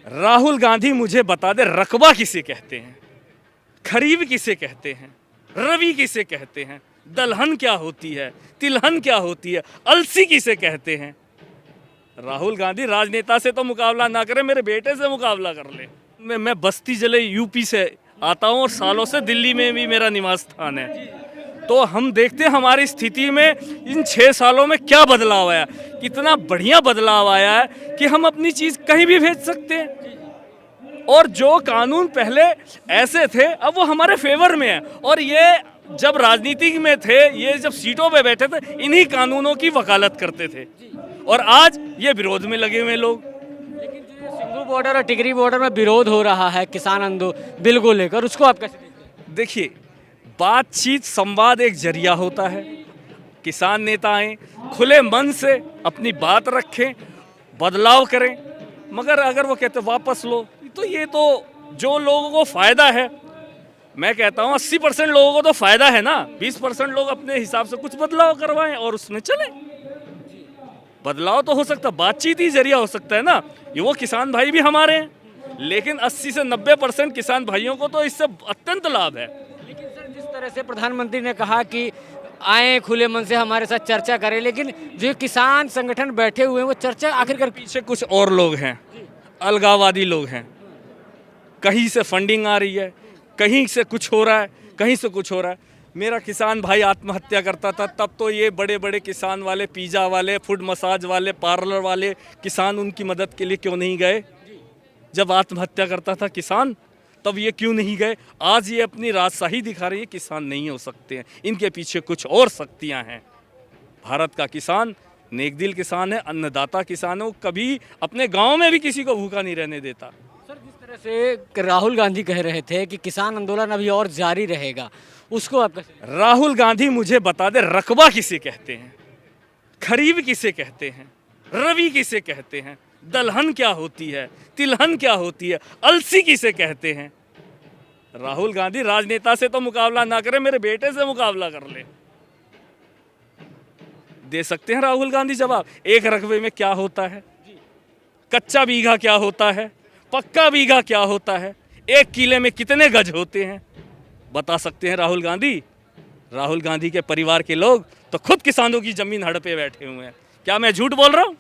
राहुल गांधी मुझे बता दे, रकबा किसे कहते हैं, खरीब किसे कहते हैं, रवि किसे कहते हैं, दलहन क्या होती है, तिलहन क्या होती है, अलसी किसे कहते हैं। राहुल गांधी राजनेता से तो मुकाबला ना करे, मेरे बेटे से मुकाबला कर ले। मैं बस्ती जिले यूपी से आता हूँ और सालों से दिल्ली में भी मेरा निवास स्थान है। तो हम देखते हैं हमारी स्थिति में इन 6 सालों में क्या बदलाव आया, कितना बढ़िया बदलाव आया है कि हम अपनी चीज़ कहीं भी भेज सकते हैं। और जो कानून पहले ऐसे थे अब वो हमारे फेवर में है। और ये जब राजनीति में थे, ये जब सीटों पे बैठे थे, इन्हीं कानूनों की वकालत करते थे और आज ये विरोध में लगे हुए लोग। लेकिन जो सिंघू बॉर्डर और टिकरी बॉर्डर में विरोध हो रहा है किसान आंदोलन बिल को लेकर, उसको आप कैसे देखते हैं? देखिए, बातचीत संवाद एक जरिया होता है। किसान नेता आए, खुले मन से अपनी बात रखें, बदलाव करें, मगर अगर वो कहते वापस लो, तो ये तो जो लोगों को फ़ायदा है, मैं कहता हूँ 80% लोगों को तो फ़ायदा है ना, 20% लोग अपने हिसाब से कुछ बदलाव करवाएं और उसमें चलें। बदलाव तो हो सकता, बातचीत ही जरिया हो सकता है ना। ये वो किसान भाई भी हमारे हैं, लेकिन 80 से 90% किसान भाइयों को तो इससे अत्यंत लाभ है। लेकिन सर, जिस तरह से प्रधानमंत्री ने कहा कि आए खुले मन से हमारे साथ चर्चा करें, लेकिन जो किसान संगठन बैठे हुए हैं वो चर्चा आखिरकार पीछे कुछ और लोग हैं, अलगाववादी लोग हैं। कहीं से फंडिंग आ रही है, कहीं से कुछ हो रहा है, कहीं से कुछ हो रहा है। मेरा किसान भाई आत्महत्या करता था, तब तो ये बड़े बड़े किसान वाले, पिज़्ज़ा वाले, फूड मसाज वाले, पार्लर वाले किसान उनकी मदद के लिए क्यों नहीं गए? जब आत्महत्या करता था किसान, तब ये क्यों नहीं गए? आज ये अपनी राजशाही दिखा रही है, किसान नहीं हो सकते हैं, इनके पीछे कुछ और शक्तियां हैं। भारत का किसान नेकदिल किसान है, अन्नदाता किसान है, वो कभी अपने गांव में भी किसी को भूखा नहीं रहने देता। सर, जिस तरह से राहुल गांधी कह रहे थे कि किसान आंदोलन अभी और जारी रहेगा, उसको आप कैसे? राहुल गांधी मुझे बता दे, रकबा किसे कहते हैं, खरीब किसे कहते हैं, रवि किसे कहते हैं, दलहन क्या होती है, तिलहन क्या होती है, अलसी किसे कहते हैं। राहुल गांधी राजनेता से तो मुकाबला ना करे, मेरे बेटे से मुकाबला कर ले। दे सकते हैं राहुल गांधी जवाब। एक रकबे में क्या होता है, कच्चा बीघा क्या होता है, पक्का बीघा क्या होता है, एक किले में कितने गज होते हैं, बता सकते हैं राहुल गांधी। राहुल गांधी के परिवार के लोग तो खुद किसानों की जमीन हड़पे बैठे हुए हैं। क्या मैं झूठ बोल रहा हूं?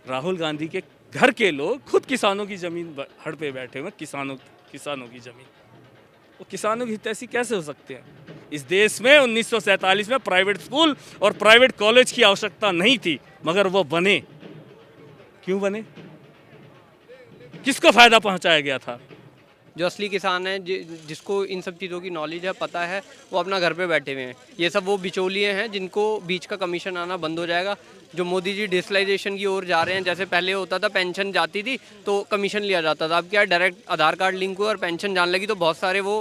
राहुल गांधी के घर के लोग खुद किसानों की जमीन हड़पे बैठे हुए हैं, किसानों की जमीन। वो किसानों की हितैषी कैसे हो सकते हैं? इस देश में 1947 में प्राइवेट स्कूल और प्राइवेट कॉलेज की आवश्यकता नहीं थी, मगर वो बने। क्यों बने? किसको फायदा पहुंचाया गया था? जो असली किसान हैं, जिसको इन सब चीज़ों की नॉलेज है, पता है, वो अपना घर पे बैठे हुए हैं। ये सब वो बिचौलिए हैं जिनको बीच का कमीशन आना बंद हो जाएगा। जो मोदी जी डिजिटलाइजेशन की ओर जा रहे हैं, जैसे पहले होता था पेंशन जाती थी तो कमीशन लिया जाता था, अब क्या डायरेक्ट आधार कार्ड लिंक हुआ और पेंशन जाने लगी तो बहुत सारे वो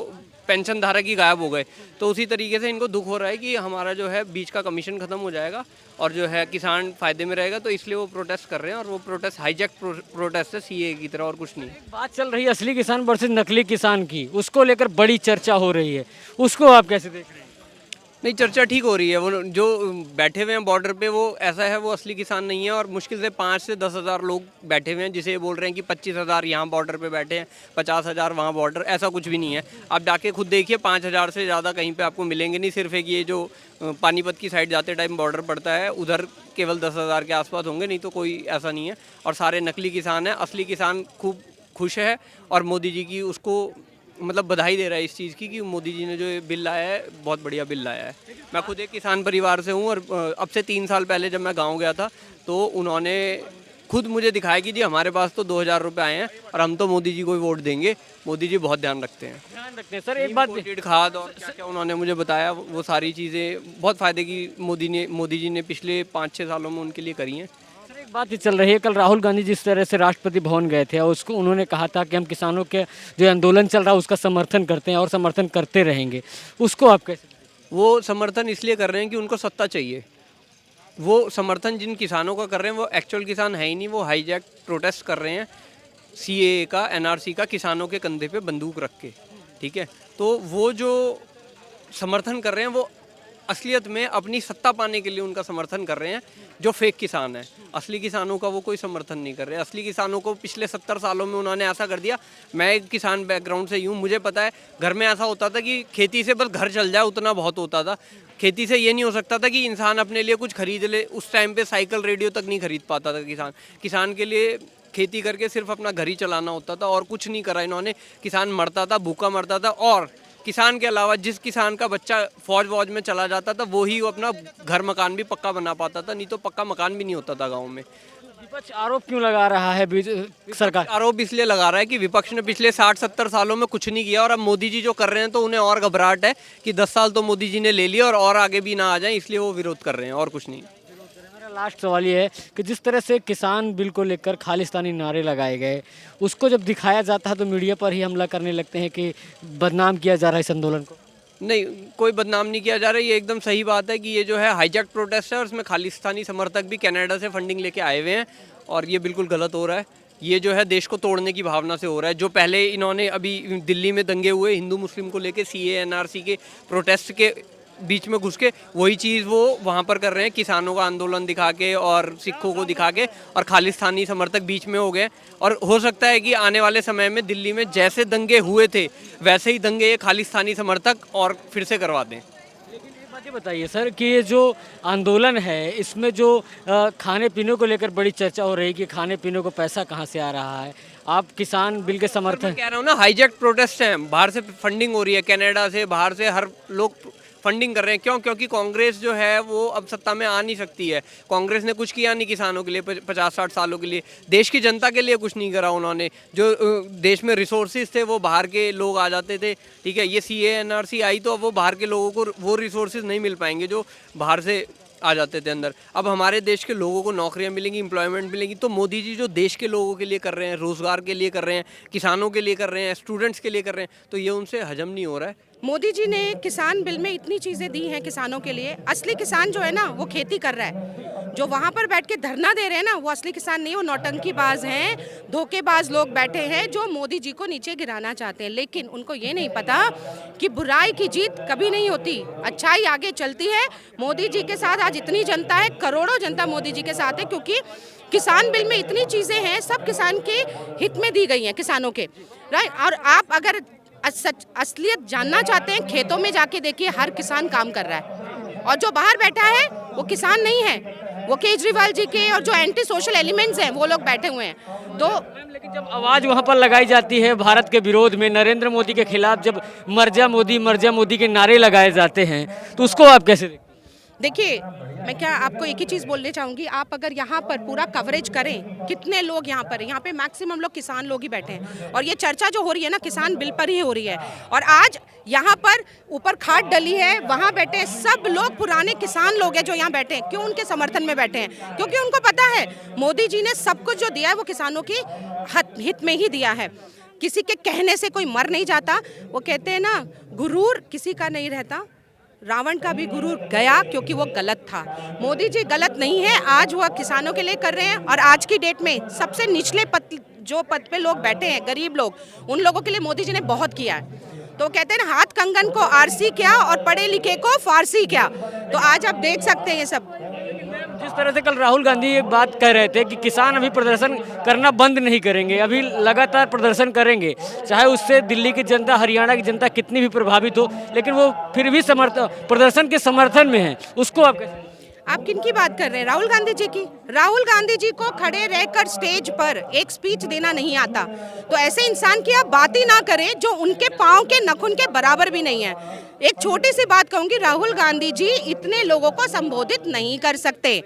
पेंशन धारक ही गायब हो गए। तो उसी तरीके से इनको दुख हो रहा है कि हमारा जो है बीच का कमीशन ख़त्म हो जाएगा और जो है किसान फ़ायदे में रहेगा, तो इसलिए वो प्रोटेस्ट कर रहे हैं। और वो प्रोटेस्ट हाईजैक प्रोटेस्ट है सीए की तरह, और कुछ नहीं। बात चल रही है असली किसान वर्सेस नकली किसान की, उसको लेकर बड़ी चर्चा हो रही है, उसको आप कैसे देख रहे हैं? नहीं, चर्चा ठीक हो रही है। वो जो बैठे हुए हैं बॉर्डर पे, वो ऐसा है, वो असली किसान नहीं है। और मुश्किल से 5 से 10 हज़ार लोग बैठे हुए हैं, जिसे ये बोल रहे हैं कि 25,000 यहाँ बॉर्डर पे बैठे हैं, 50,000 वहाँ बॉर्डर। ऐसा कुछ भी नहीं है। आप जाके खुद देखिए, 5,000 से ज़्यादा कहीं पे आपको मिलेंगे नहीं। सिर्फ एक ये जो पानीपत की साइड जाते टाइम बॉर्डर पड़ता है, उधर केवल 10,000 के आसपास होंगे, नहीं तो कोई ऐसा नहीं है। और सारे नकली किसान हैं। असली किसान खूब खुश है और मोदी जी की उसको मतलब बधाई दे रहा है इस चीज़ की कि मोदी जी ने जो ये बिल लाया है, बहुत बढ़िया बिल लाया है। मैं खुद एक किसान परिवार से हूँ और अब से 3 साल पहले जब मैं गांव गया था तो उन्होंने खुद मुझे दिखाया कि जी हमारे पास तो 2,000 रुपये आए हैं और हम तो मोदी जी को ही वोट देंगे। मोदी जी बहुत ध्यान रखते हैं। सर, एक बात कीट खाद और क्या क्या उन्होंने मुझे बताया, वो सारी चीज़ें बहुत फ़ायदे की मोदी जी ने पिछले 5-6 सालों में उनके लिए करी हैं। एक बात ये चल रही है, कल राहुल गांधी जिस तरह से राष्ट्रपति भवन गए थे और उसको उन्होंने कहा था कि हम किसानों के जो आंदोलन चल रहा है उसका समर्थन करते हैं और समर्थन करते रहेंगे, उसको आप कैसे? वो समर्थन इसलिए कर रहे हैं कि उनको सत्ता चाहिए। वो समर्थन जिन किसानों का कर रहे हैं वो एक्चुअल किसान है ही नहीं, वो हाईजैक प्रोटेस्ट कर रहे हैं सीएए का, एनआरसी का, किसानों के कंधे पे बंदूक रख के। ठीक है, तो वो जो समर्थन कर रहे हैं वो असलियत में अपनी सत्ता पाने के लिए उनका समर्थन कर रहे हैं, जो फेक किसान है। असली किसानों का वो कोई समर्थन नहीं कर रहे। असली किसानों को पिछले 70 सालों में उन्होंने ऐसा कर दिया। मैं एक किसान बैकग्राउंड से यूँ, मुझे पता है घर में ऐसा होता था कि खेती से बस घर चल जाए उतना बहुत होता था। खेती से ये नहीं हो सकता था कि इंसान अपने लिए कुछ खरीद ले। उस टाइम पे साइकिल रेडियो तक नहीं खरीद पाता था किसान के लिए खेती करके सिर्फ अपना घर ही चलाना होता था और कुछ नहीं करा इन्होंने। किसान मरता था, भूखा मरता था, और किसान के अलावा जिस किसान का बच्चा फौज वौज में चला जाता था वो ही अपना घर मकान भी पक्का बना पाता था, नहीं तो पक्का मकान भी नहीं होता था गाँव में। विपक्ष आरोप क्यों लगा रहा है सरकार? आरोप इसलिए लगा रहा है कि विपक्ष ने पिछले 60-70 सालों में कुछ नहीं किया, और अब मोदी जी जो कर रहे हैं तो उन्हें और घबराहट है कि 10 साल तो मोदी जी ने ले लिया और आगे भी ना आ जाए, इसलिए वो विरोध कर रहे हैं, और कुछ नहीं। मेरा लास्ट सवाल ये है कि जिस तरह से किसान बिल को लेकर खालिस्तानी नारे लगाए गए, उसको जब दिखाया जाता है तो मीडिया पर ही हमला करने लगते हैं कि बदनाम किया जा रहा है इस आंदोलन को। नहीं, कोई बदनाम नहीं किया जा रहा है। ये एकदम सही बात है कि ये जो है हाईजैक प्रोटेस्ट है और इसमें खालिस्तानी समर्थक भी कनाडा से फंडिंग लेके आए हुए हैं, और ये बिल्कुल गलत हो रहा है। ये जो है देश को तोड़ने की भावना से हो रहा है। जो पहले इन्होंने अभी दिल्ली में दंगे हुए हिंदू मुस्लिम को लेके CAA NRC के प्रोटेस्ट के बीच में घुस के, वही चीज़ वो वहाँ पर कर रहे हैं, किसानों का आंदोलन दिखा के और सिखों को दिखा के, और खालिस्तानी समर्थक बीच में हो गए। और हो सकता है कि आने वाले समय में दिल्ली में जैसे दंगे हुए थे वैसे ही दंगे ये खालिस्तानी समर्थक और फिर से करवा दें। ये बताइए सर कि ये जो आंदोलन है इसमें जो खाने पीने को लेकर बड़ी चर्चा हो रही है कि खाने पीने को पैसा कहाँ से आ रहा है, आप किसान बिल के समर्थन? कह रहा हूँ ना, हाईजैक प्रोटेस्ट है, बाहर से फंडिंग हो रही है, कनाडा से बाहर से हर लोग फंडिंग कर रहे हैं। क्यों? क्योंकि कांग्रेस जो है वो अब सत्ता में आ नहीं सकती है। कांग्रेस ने कुछ किया नहीं किसानों के लिए 50-60 सालों के लिए, देश की जनता के लिए कुछ नहीं करा उन्होंने। जो देश में रिसोर्सेज थे वो बाहर के लोग आ जाते थे, ठीक है। ये CAA NRC आई तो अब वो बाहर के लोगों को वो रिसोर्सेज नहीं मिल पाएंगे जो बाहर से आ जाते थे अंदर। अब हमारे देश के लोगों को नौकरियां मिलेंगी, एम्प्लॉयमेंट मिलेगी। तो मोदी जी जो देश के लोगों के लिए कर रहे हैं, रोजगार के लिए कर रहे हैं, किसानों के लिए कर रहे हैं, स्टूडेंट्स के लिए कर रहे हैं, तो ये उनसे हजम नहीं हो रहा है। मोदी जी ने किसान बिल में इतनी चीज़ें दी हैं किसानों के लिए। असली किसान जो है ना वो खेती कर रहा है, जो वहाँ पर बैठ के धरना दे रहे हैं ना वो असली किसान नहीं, वो नौटंकीबाज हैं, धोखेबाज लोग बैठे हैं जो मोदी जी को नीचे गिराना चाहते हैं। लेकिन उनको ये नहीं पता कि बुराई की जीत कभी नहीं होती, अच्छाई आगे चलती है। मोदी जी के साथ आज इतनी जनता है, करोड़ों जनता मोदी जी के साथ है, क्योंकि किसान बिल में इतनी चीज़ें हैं, सब किसान के हित में दी गई हैं, किसानों के, राइट। और आप अगर असलियत जानना चाहते हैं, खेतों में जाके देखिए, हर किसान काम कर रहा है, और जो बाहर बैठा है वो किसान नहीं है, वो केजरीवाल जी के और जो एंटी सोशल एलिमेंट्स हैं वो लोग बैठे हुए हैं। तो लेकिन जब आवाज़ वहाँ पर लगाई जाती है भारत के विरोध में, नरेंद्र मोदी के खिलाफ, जब मर जा मोदी के नारे लगाए जाते हैं, तो उसको आप कैसे देखते हैं? देखिए, मैं क्या आपको एक ही चीज़ बोलने चाहूँगी, आप अगर यहाँ पर पूरा कवरेज करें, कितने लोग यहाँ पे मैक्सिमम लोग किसान लोग ही बैठे हैं, और ये चर्चा जो हो रही है ना किसान बिल पर ही हो रही है। और आज यहाँ पर ऊपर खाद डली है, वहाँ बैठे हैं सब लोग पुराने किसान लोग हैं जो यहाँ बैठे हैं। क्यों उनके समर्थन में बैठे हैं? क्योंकि उनको पता है मोदी जी ने सब कुछ जो दिया है वो किसानों की हित में ही दिया है। किसी के कहने से कोई मर नहीं जाता। वो कहते हैं ना, गुरूर किसी का नहीं रहता, रावण का भी गुरूर गया क्योंकि वो गलत था। मोदी जी गलत नहीं है, आज वह किसानों के लिए कर रहे हैं। और आज की डेट में सबसे निचले जो पद पे लोग बैठे हैं, गरीब लोग, उन लोगों के लिए मोदी जी ने बहुत किया है। तो कहते हैं ना, हाथ कंगन को आरसी क्या और पढ़े लिखे को फारसी क्या। तो आज आप देख सकते हैं ये सब। जिस तरह से कल राहुल गांधी ये बात कह रहे थे कि किसान अभी प्रदर्शन करना बंद नहीं करेंगे, अभी लगातार प्रदर्शन करेंगे, चाहे उससे दिल्ली की जनता, हरियाणा की जनता कितनी भी प्रभावित हो, लेकिन वो फिर भी प्रदर्शन के समर्थन में है, उसको आप कैसे? आप किन की बात कर रहे हैं? राहुल गांधी जी की। राहुल गांधी जी को खड़े रहकर स्टेज पर एक स्पीच देना नहीं आता, तो ऐसे इंसान की आप बात ही ना करें जो उनके पाँव के नखून के बराबर भी नहीं है। एक छोटी सी बात कहूँगी, राहुल गांधी जी इतने लोगों को संबोधित नहीं कर सकते।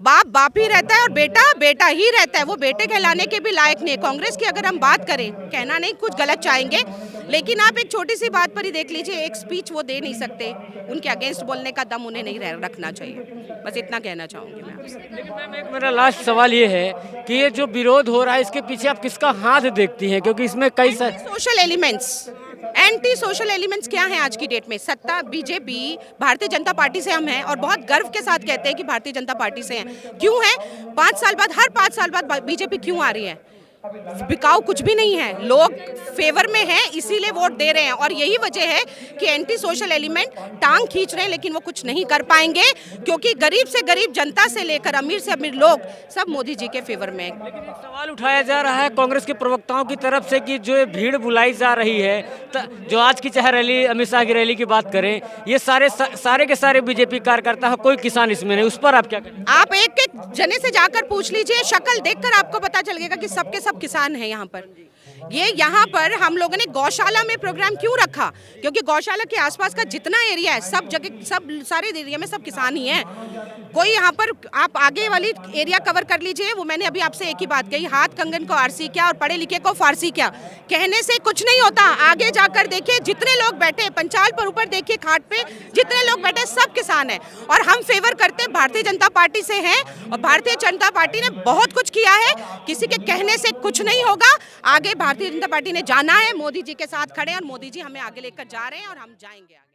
बाप बाप ही रहता है और बेटा बेटा ही रहता है, वो बेटे कहलाने के भी लायक नहीं है। कांग्रेस की अगर हम बात करें, कहना नहीं कुछ गलत चाहेंगे, लेकिन आप एक छोटी सी बात पर ही देख लीजिए, एक स्पीच वो दे नहीं सकते, उनके अगेंस्ट बोलने का दम उन्हें नहीं रखना चाहिए। बस इतना कहना चाहूँगी मैं आपसे। लेकिन मैम, एक मेरा लास्ट सवाल ये है कि ये जो विरोध हो रहा है इसके पीछे आप किसका हाथ देखती हैं? क्योंकि इसमें कई सारे social elements, anti social elements क्या हैं आज की डेट में? सत्ता बीजेपी, भारतीय जनता पार्टी से हम हैं और बहुत गर्व के साथ कहते हैं कि भारतीय जनता पार्टी से हैं। क्यों है? 5 साल बाद, हर 5 साल बाद बीजेपी क्यों आ रही है? बिकाऊ कुछ भी नहीं है, लोग फेवर में हैं इसीलिए वोट दे रहे हैं। और यही वजह है कि एंटी सोशल एलिमेंट टांग खींच रहे हैं, लेकिन वो कुछ नहीं कर पाएंगे क्योंकि गरीब से गरीब जनता से लेकर अमीर से अमीर लोग सब मोदी जी के फेवर में हैं। लेकिन एक सवाल उठाया जा रहा है कांग्रेस के प्रवक्ताओं की तरफ से कि जो ये भीड़ बुलाई जा रही है, जो आज की चाहे रैली, अमित शाह की रैली की बात करें, ये सारे के सारे बीजेपी कार्यकर्ता है, कोई किसान इसमें नहीं, उस पर आप क्या कहें? आप एक एक जने से जाकर पूछ लीजिए, शक्ल देखकर आपको पता चलेगा कि सबके सब किसान हैं यहाँ पर। ये यहाँ पर हम लोगों ने गौशाला में प्रोग्राम क्यों रखा? क्योंकि गौशाला के आसपास का जितना एरिया है सब जगह, सब सारे एरिया में सब किसान ही हैं। कोई यहाँ पर आप आगे वाली एरिया कवर कर लीजिए, वो मैंने अभी आपसे एक ही बात कही, हाथ कंगन को आरसी क्या और पढ़े लिखे को फारसी क्या, कहने से कुछ नहीं होता। आगे जाकर देखिए जितने लोग बैठे पंचाल पर, ऊपर देखिए खाट पे जितने लोग बैठे सब किसान हैं। और हम फेवर करते भारतीय जनता पार्टी से हैं और भारतीय जनता पार्टी ने बहुत कुछ किया है, किसी के कहने से कुछ नहीं होगा। आगे भारतीय जनता पार्टी ने जाना है, मोदी जी के साथ खड़े हैं और मोदी जी हमें आगे लेकर जा रहे हैं और हम जाएंगे आगे।